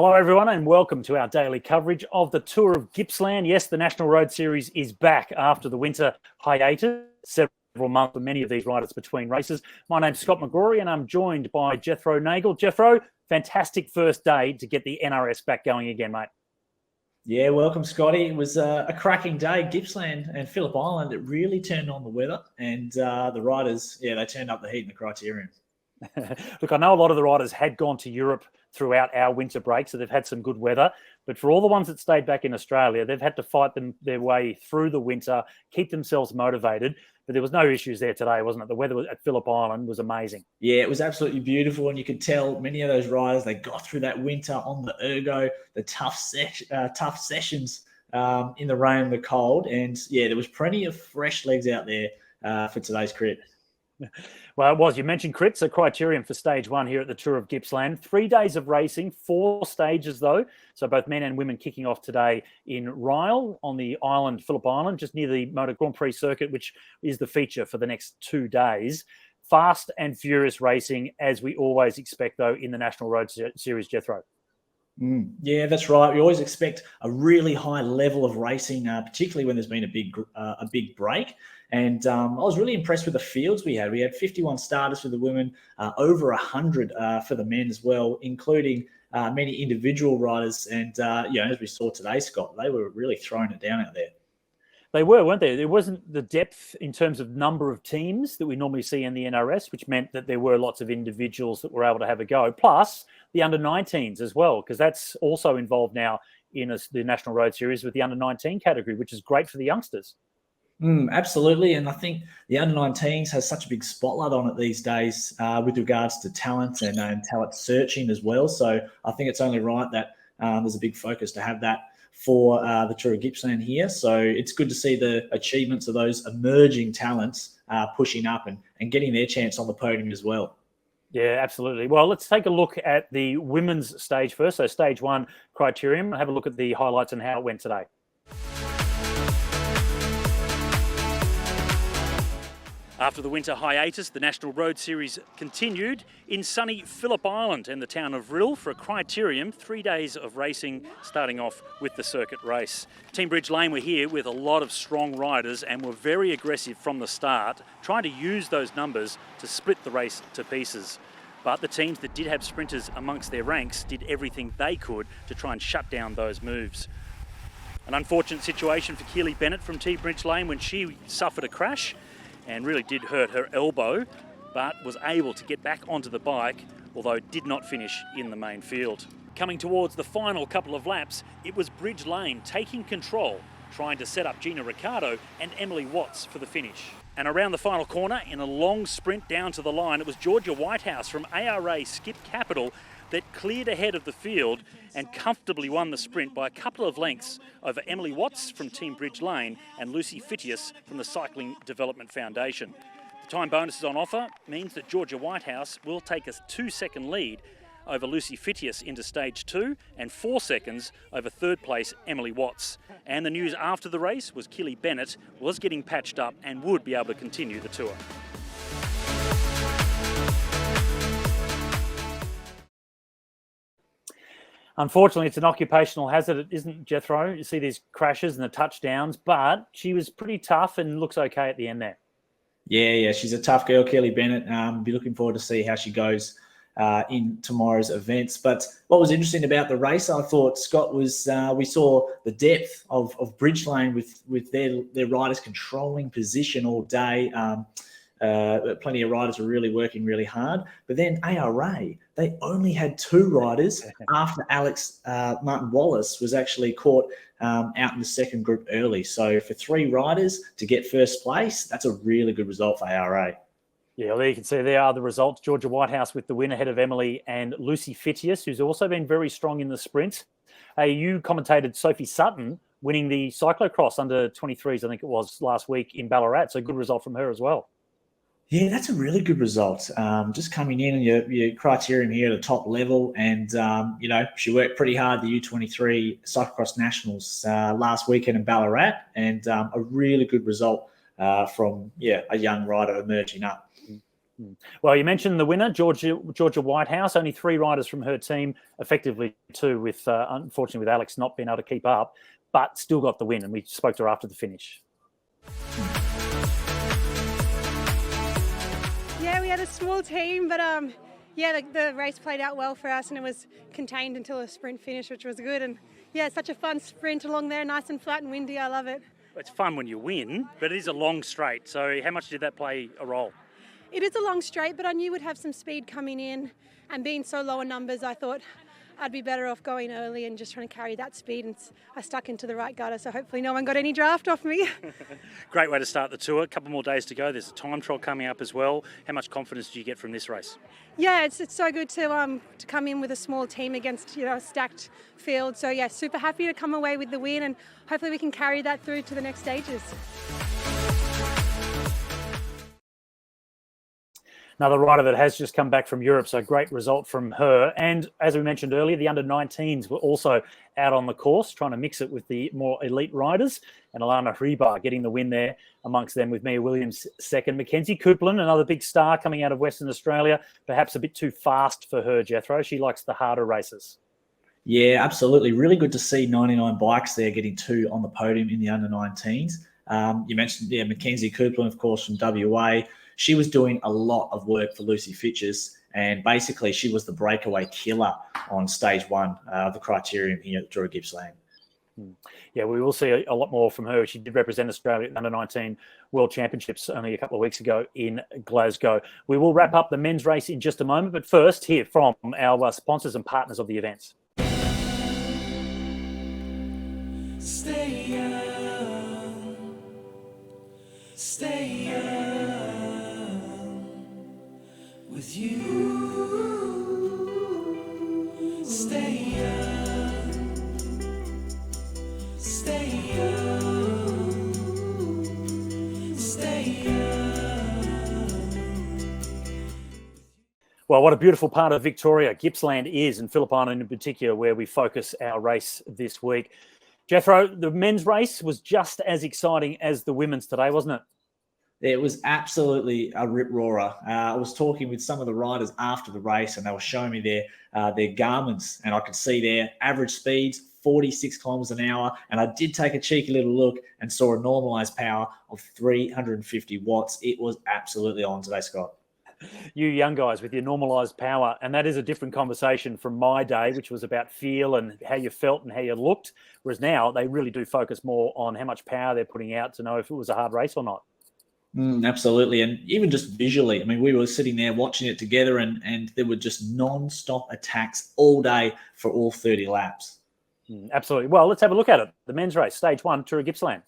Hello everyone and welcome to our daily coverage of the Tour of Gippsland. Yes, the National Road Series is back after the winter hiatus, several months for many of these riders between races. My name's Scott McGrory and I'm joined by Jethro Nagle. Jethro, fantastic first day to get the NRS back going again, mate. Yeah, welcome, Scotty. It was a cracking day. Gippsland and Phillip Island, it really turned on the weather, and the riders, they turned up the heat in the criterium. Look, I know a lot of the riders had gone to Europe throughout our winter break, so they've had some good weather. But for all the ones that stayed back in Australia, they've had to fight their way through the winter, keep themselves motivated. But there was no issues there today, wasn't it? The weather at Phillip Island was amazing. Yeah, it was absolutely beautiful, and you could tell many of those riders, they got through that winter on the ergo, the tough sessions in the rain and the cold. And, yeah, there was plenty of fresh legs out there for today's crit. Well, it was. You mentioned crits, a criterium for stage one here at the Tour of Gippsland. 3 days of racing, 4 stages though. So both men and women kicking off today in Ryle on the island, Phillip Island, just near the Motor Grand Prix circuit, which is the feature for the next 2 days. Fast and furious racing, as we always expect though in the National Road Series, Jethro. Yeah, that's right. We always expect a really high level of racing, particularly when there's been a big break. And I was really impressed with the fields we had. We had 51 starters for the women, over 100 for the men as well, including many individual riders. And, as we saw today, Scott, they were really throwing it down out there. They were, weren't they? There wasn't the depth in terms of number of teams that we normally see in the NRS, which meant that there were lots of individuals that were able to have a go. Plus the under-19s as well, because that's also involved now in the National Road Series with the under-19 category, which is great for the youngsters. Absolutely. And I think the under-19s has such a big spotlight on it these days with regards to talent and talent searching as well. So I think it's only right that there's a big focus to have that for the Tour of Gippsland here. So it's good to see the achievements of those emerging talents pushing up and getting their chance on the podium as well. Yeah, absolutely. Well, let's take a look at the women's stage first. So stage one criterium, have a look at the highlights and how it went today. After the winter hiatus, the National Road Series continued in sunny Phillip Island and the town of Rhyl for a criterium, 3 days of racing, starting off with the circuit race. Team Bridge Lane were here with a lot of strong riders and were very aggressive from the start, trying to use those numbers to split the race to pieces. But the teams that did have sprinters amongst their ranks did everything they could to try and shut down those moves. An unfortunate situation for Keely Bennett from Team Bridge Lane when she suffered a crash and really did hurt her elbow, but was able to get back onto the bike, although did not finish in the main field. Coming towards the final couple of laps, it was Bridge Lane taking control, trying to set up Gina Ricciardo and Emily Watts for the finish. And around the final corner, in a long sprint down to the line, it was Georgia Whitehouse from ARA Skip Capital that cleared ahead of the field and comfortably won the sprint by a couple of lengths over Emily Watts from Team Bridge Lane and Lucy Fittius from the Cycling Development Foundation. The time bonuses on offer means that Georgia Whitehouse will take a 2-second lead over Lucy Fittius into stage 2 and 4 seconds over third place Emily Watts. And the news after the race was Keely Bennett was getting patched up and would be able to continue the tour. Unfortunately, it's an occupational hazard, it isn't, Jethro? You see these crashes and the touchdowns, but she was pretty tough and looks okay at the end there. Yeah, she's a tough girl, Keely Bennett. Be looking forward to see how she goes in tomorrow's events. But what was interesting about the race, I thought, Scott, was we saw the depth of Bridge Lane with their riders controlling position all day. Plenty of riders were really working really hard. But then ARA, they only had 2 riders after Alex Martin Wallace was actually caught out in the second group early. So for 3 riders to get first place, that's a really good result for ARA. Yeah, well, there you can see there are the results. Georgia Whitehouse with the win ahead of Emily and Lucy Fittius, who's also been very strong in the sprint. You commentated Sophie Sutton winning the cyclocross under 23s, I think it was, last week in Ballarat. So good result from her as well. Yeah, that's a really good result. Just coming in and your criterium here at the top level. And, she worked pretty hard, the U23 Cyclocross Nationals last weekend in Ballarat. And a really good result from, a young rider emerging up. Well, you mentioned the winner, Georgia Whitehouse. Only 3 riders from her team, effectively 2, with unfortunately with Alex not being able to keep up, but still got the win. And we spoke to her after the finish. Yeah, we had a small team, but yeah, the race played out well for us, and it was contained until a sprint finish, which was good. And yeah, it's such a fun sprint along there, nice and flat and windy. I love it. It's fun when you win, but it is a long straight. So how much did that play a role? It is a long straight, but I knew we'd have some speed coming in, and being so low in numbers, I thought I'd be better off going early and just trying to carry that speed, and I stuck into the right gutter, so hopefully no one got any draft off me. Great way to start the tour. A couple more days to go. There's a time trial coming up as well. How much confidence do you get from this race? Yeah, it's so good to come in with a small team against a stacked field. So yeah, super happy to come away with the win, and hopefully we can carry that through to the next stages. Another rider that has just come back from Europe, so great result from her. And as we mentioned earlier, the under-19s were also out on the course, trying to mix it with the more elite riders. And Alana Hribar getting the win there amongst them, with Mia Williams second. Mackenzie Coupland, another big star coming out of Western Australia, perhaps a bit too fast for her, Jethro. She likes the harder races. Yeah, absolutely. Really good to see 99 Bikes there getting 2 on the podium in the under-19s. You mentioned, Mackenzie Coupland, of course, from WA. She was doing a lot of work for Lucy Fitches, and basically she was the breakaway killer on stage 1 of the criterium here at the Tour of Gippsland. Yeah, we will see a lot more from her. She did represent Australia at the Under-19 World Championships only a couple of weeks ago in Glasgow. We will wrap up the men's race in just a moment, but first hear from our sponsors and partners of the events. Stay young. Stay young. With you, stay young, stay young, stay young. Well, what a beautiful part of Victoria Gippsland is, and Phillip Island in particular, where we focus our race this week. Jethro, the men's race was just as exciting as the women's today, wasn't it? It was absolutely a rip-roarer. I was talking with some of the riders after the race, and they were showing me their Garmins, and I could see their average speeds, 46 kilometres an hour, and I did take a cheeky little look and saw a normalised power of 350 watts. It was absolutely on today, Scott. You young guys with your normalised power, and that is a different conversation from my day, which was about feel and how you felt and how you looked, whereas now they really do focus more on how much power they're putting out to know if it was a hard race or not. Absolutely. And even just visually, I mean, we were sitting there watching it together, and there were just non-stop attacks all day for all 30 laps. Absolutely. Well, let's have a look at it. The men's race, stage 1, Tour of Gippsland.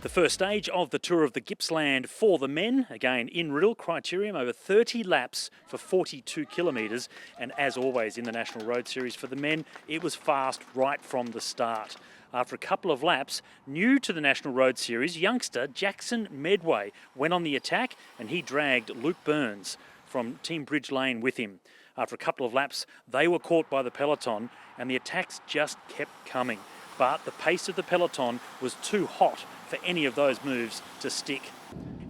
The first stage of the Tour of the Gippsland for the men, again in Riddle, criterium over 30 laps for 42 kilometres. And as always in the National Road Series for the men, it was fast right from the start. After a couple of laps, new to the National Road Series, youngster Jackson Medway went on the attack, and he dragged Luke Burns from Team Bridge Lane with him. After a couple of laps, they were caught by the peloton, and the attacks just kept coming. But the pace of the peloton was too hot for any of those moves to stick.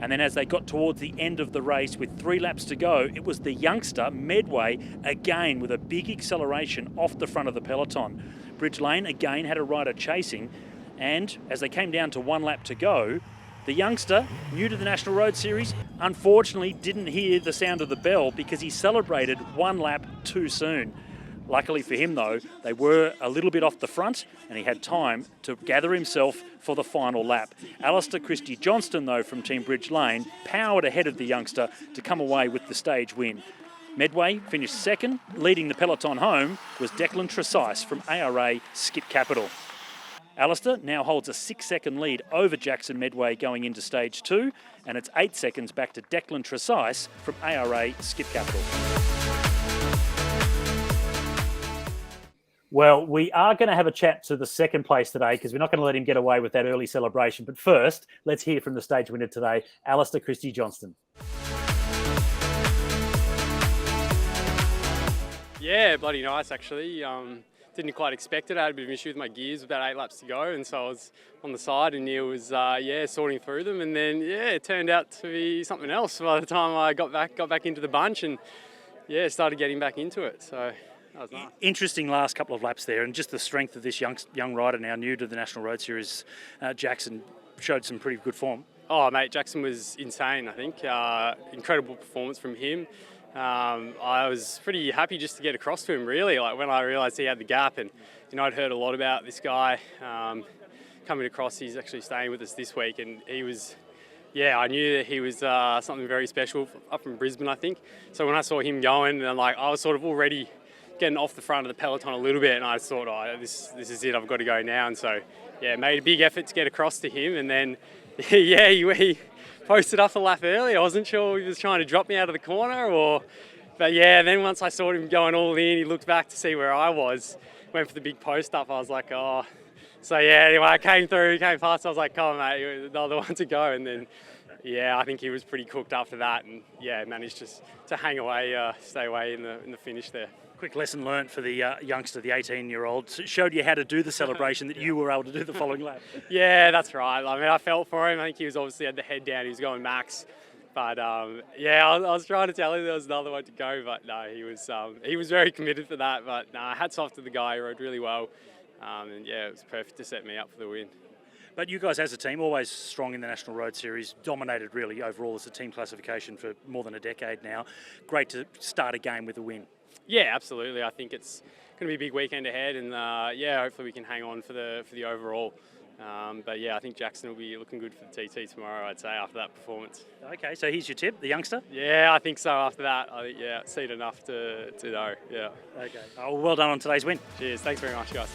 And then as they got towards the end of the race with 3 laps to go, it was the youngster Medway again with a big acceleration off the front of the peloton. Bridge Lane again had a rider chasing, and as they came down to 1 lap to go, the youngster, new to the National Road Series, unfortunately didn't hear the sound of the bell because he celebrated 1 lap too soon. Luckily for him, though, they were a little bit off the front, and he had time to gather himself for the final lap. Alistair Christie-Johnston, though, from Team Bridge Lane, powered ahead of the youngster to come away with the stage win. Medway finished second. Leading the peloton home was Declan Tresice from ARA Skip Capital. Alistair now holds a 6-second lead over Jackson Medway going into stage 2, and it's 8 seconds back to Declan Tresice from ARA Skip Capital. Well, we are going to have a chat to the second place today because we're not going to let him get away with that early celebration. But first, let's hear from the stage winner today, Alistair Christie-Johnston. Yeah, bloody nice actually. didn't quite expect it. I had a bit of an issue with my gears with about 8 laps to go, and so I was on the side, and Neil was sorting through them, and then it turned out to be something else by the time I got back into the bunch, and started getting back into it. So that was nice. Interesting last couple of laps there, and just the strength of this young rider now new to the National Road Series. Jackson showed some pretty good form. Oh mate, Jackson was insane. I think incredible performance from him. I was pretty happy just to get across to him, really, like when I realised he had the gap. And I'd heard a lot about this guy coming across. He's actually staying with us this week, and he was, I knew that he was something very special up from Brisbane, I think. So when I saw him going, and I was sort of already getting off the front of the peloton a little bit, and I just thought, this is it, I've got to go now. And so made a big effort to get across to him, and then he posted up a lap early. I wasn't sure he was trying to drop me out of the corner but then once I saw him going all in, he looked back to see where I was, went for the big post up. I was like, oh. So anyway, I came came past, I was like, come on mate, you're another one to go. And then, I think he was pretty cooked after that, and managed to hang away, stay away in the finish there. Quick lesson learnt for the youngster, the 18-year-old. Showed you how to do the celebration that you were able to do the following lap. Yeah, that's right. I mean, I felt for him. I think he was obviously had the head down. He was going max. But I was trying to tell him there was another one to go. But no, he was very committed for that. But no, hats off to the guy. He rode really well. And it was perfect to set me up for the win. But you guys as a team, always strong in the National Road Series, dominated really overall as a team classification for more than a decade now. Great to start a game with a win. Yeah, absolutely. I think it's going to be a big weekend ahead, and hopefully we can hang on for the overall. I think Jackson will be looking good for the TT tomorrow, I'd say, after that performance. Okay, so here's your tip, the youngster? Yeah, I think so. After that, I think seen enough to know. Yeah. Okay. Oh, well done on today's win. Cheers. Thanks very much, guys.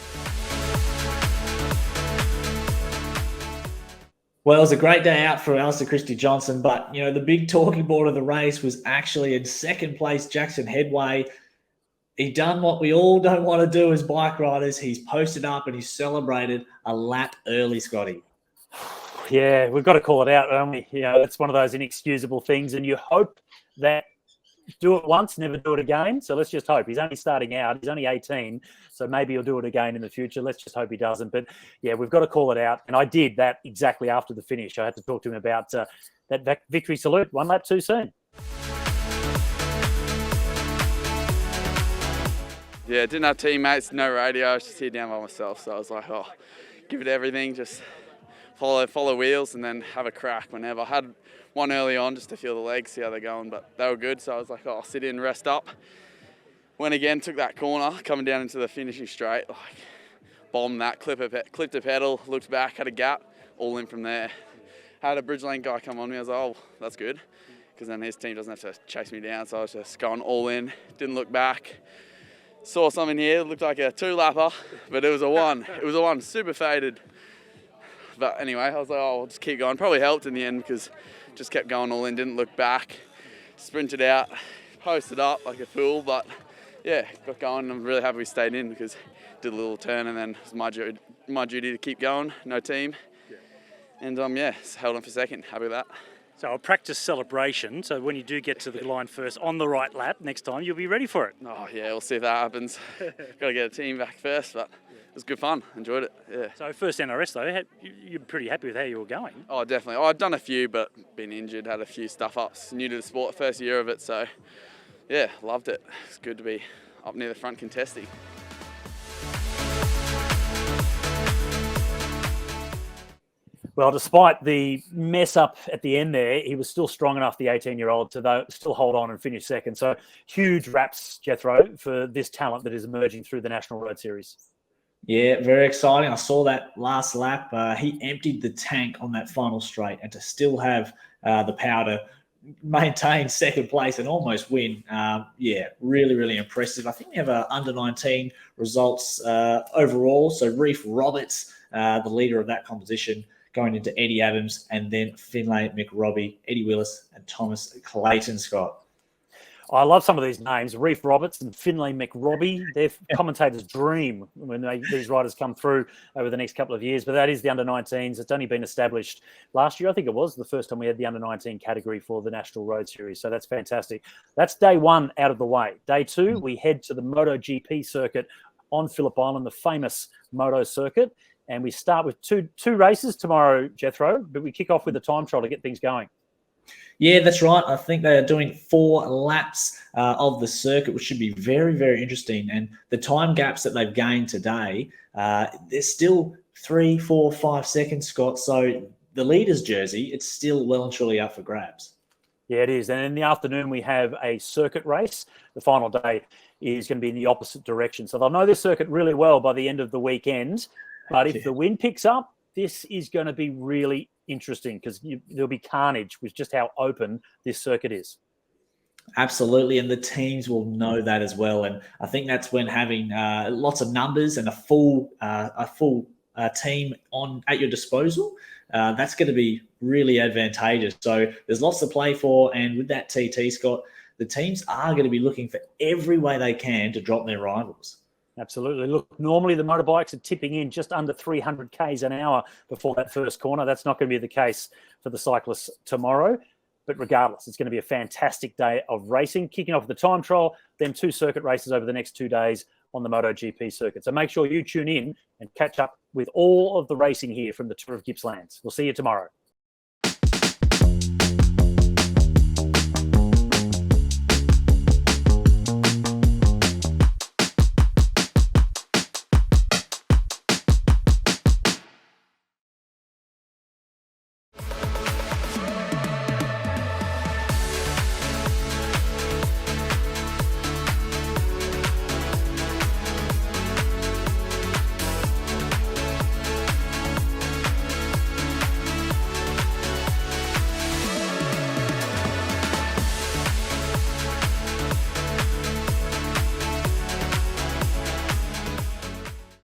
Well, it was a great day out for Alistair Christie-Johnson, but, the big talking board of the race was actually in second place, Jackson Headway. He done what we all don't want to do as bike riders. He's posted up and he's celebrated a lap early, Scotty. Yeah, we've got to call it out, don't we? It's one of those inexcusable things, and you hope that do it once, never do it again. So let's just hope. He's only starting out. He's only 18, so maybe he'll do it again in the future. Let's just hope he doesn't. But, we've got to call it out. And I did that exactly after the finish. I had to talk to him about that victory salute, one lap too soon. Yeah, didn't have teammates, no radio. I was just here down by myself. So I was like, give it everything. Just follow wheels and then have a crack whenever. I had one early on just to feel the legs, see how they're going, but they were good. So I was like, I'll sit in, rest up. Went again, took that corner, coming down into the finishing straight. Bombed that, clipped a pedal, looked back, had a gap, all in from there. Had a bridge lane guy come on me. I was like, that's good, because then his team doesn't have to chase me down. So I was just going all in, didn't look back. Saw something here, looked like a 2-lapper, but it was a 1. It was a 1, super faded. But anyway, I was like, I'll just keep going. Probably helped in the end because just kept going all in, didn't look back. Sprinted out, posted up like a fool, but got going. I'm really happy we stayed in because did a little turn and then it was my duty to keep going, no team. And held on for second, happy with that. So a practice celebration, so when you do get to the line first on the right lap next time, you'll be ready for it. Oh yeah, we'll see if that happens. Got to get a team back first, but it was good fun, enjoyed it, yeah. So first NRS though, you're pretty happy with how you were going? Oh definitely, I'd done a few but been injured, had a few stuff ups, new to the sport, first year of it, so loved it. It's good to be up near the front contesting. Well, despite the mess up at the end there, he was still strong enough, the 18-year-old, to still hold on and finish second. So huge raps, Jethro, for this talent that is emerging through the National Road Series. Yeah, very exciting. I saw that last lap. He emptied the tank on that final straight, and to still have the power to maintain second place and almost win. Really, really impressive. I think we have under-19 results overall. So Reef Roberts, the leader of that competition, going into Eddie Adams, and then Finlay McRobbie, Eddie Willis, and Thomas Clayton, Scott. I love some of these names. Reef Roberts and Finlay McRobbie. They're commentators' dream when these riders come through over the next couple of years. But that is the under-19s. It's only been established last year. I think it was the first time we had the under-19 category for the National Road Series. So that's fantastic. That's day one out of the way. Day two, we head to the MotoGP circuit on Phillip Island, the famous moto circuit. And we start with two races tomorrow, Jethro, but we kick off with a time trial to get things going. Yeah, that's right. I think they are doing 4 laps of the circuit, which should be very, very interesting. And the time gaps that they've gained today, there's still 3, 4, 5 seconds, Scott. So the leader's jersey, it's still well and truly up for grabs. Yeah, it is. And in the afternoon, we have a circuit race. The final day is going to be in the opposite direction. So they'll know this circuit really well by the end of the weekend. But if the wind picks up, this is going to be really interesting because there'll be carnage with just how open this circuit is. Absolutely, and the teams will know that as well. And I think that's when having lots of numbers and a full team at your disposal, that's going to be really advantageous. So there's lots to play for, and with that TT, Scott, the teams are going to be looking for every way they can to drop their rivals. Absolutely. Look, normally the motorbikes are tipping in just under 300 k's an hour before that first corner. That's not going to be the case for the cyclists tomorrow. But regardless, it's going to be a fantastic day of racing, kicking off the time trial, then 2 circuit races over the next 2 days on the MotoGP circuit. So make sure you tune in and catch up with all of the racing here from the Tour of Gippsland. We'll see you tomorrow.